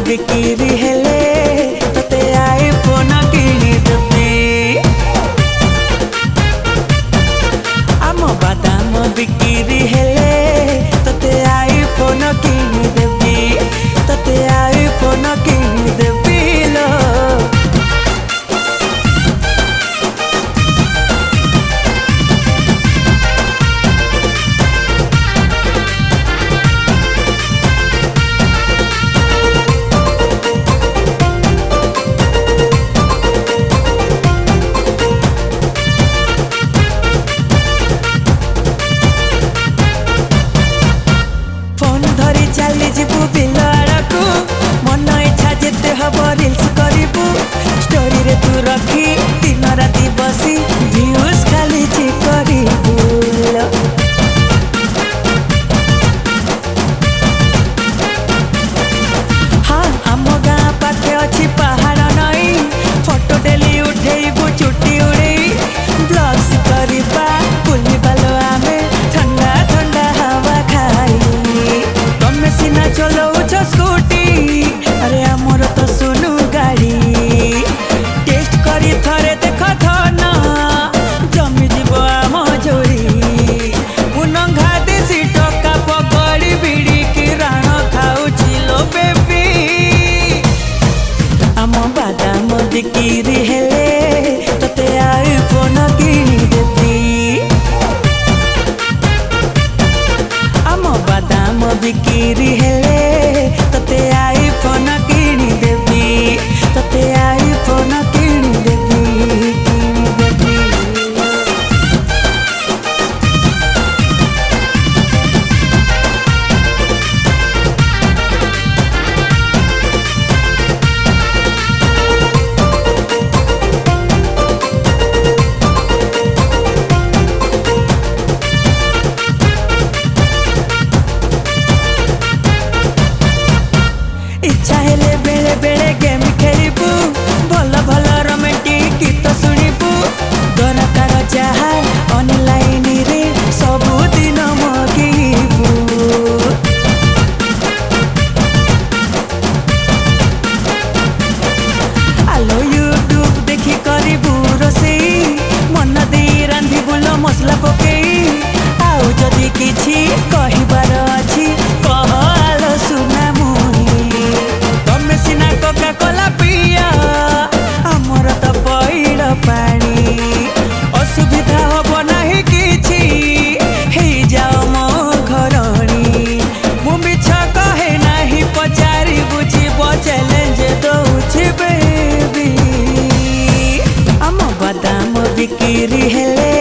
बिक्री हेले तते आईफोन किनी देबी। आम बादाम बिक्री हेले तते आईफोन किनी देबी, तते आईफोन किनी देबी लो। चली जीवु बिल आड़कू मन इच्छा जेते हब रिल्स करिबू, स्टोरी रे तू रखी दिन राति बसी व्यूज खाली चेक करिबू। हाँ आम गाँ पाखे अच्छी पहाड़ नई, फोटो डेली उठेबू चुटी उड़ेई, ब्लॉग्स करिबा बुलिबा लो आमे ठंडा ठंडा हवा खाई। तमे सिना चलौछ स्कूटी, अरे आमर तो सुनु गाड़ी, टेस्ट करी थरे देख थना जमी जीव आम जोड़ी। पुनंघा देसी टका पकड़ी बिड़ी की राण खाऊची लो बेबी। आम बादाम बिक्री हेले तते आईफोन किनी देबी। आम बादाम बिक्री हेले तते आईफोन किनी देबी, तते आईफोन किनी देबी, किनी देबी। इच्छा हेले बेले बेले गेम खेलिबू, भल भल रोमांटिक गीत शुणिबू, दरकार जहा ऑनलाइन रे सबु दिन मगिबू। आलो यूट्यूब देखी करिबू रोसेई, मन दे रांधिबू लो मसला पकेई। आउ जदि किछि कहिबार अछि कह आलो सुना मुही। तमे सिना कोका कोला पिया आमर तो पइड़ पानी, असुविधा हब नाही किछि हे जाओ मो घरणी। मु मिछ कहे नाही पचारि बुझिब चैलेंज दउछि बेबी। आम बादाम बिक्री हेले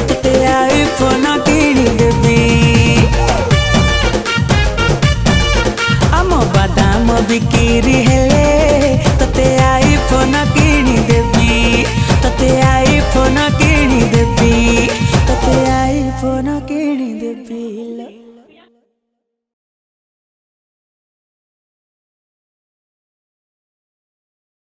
तते आईफोन किनी देबी। आम बादाम बिक्री हेले तते आईफोन किनी देबी, तते आईफोन किनी देबी, तते आईफोन किनी देबी लो।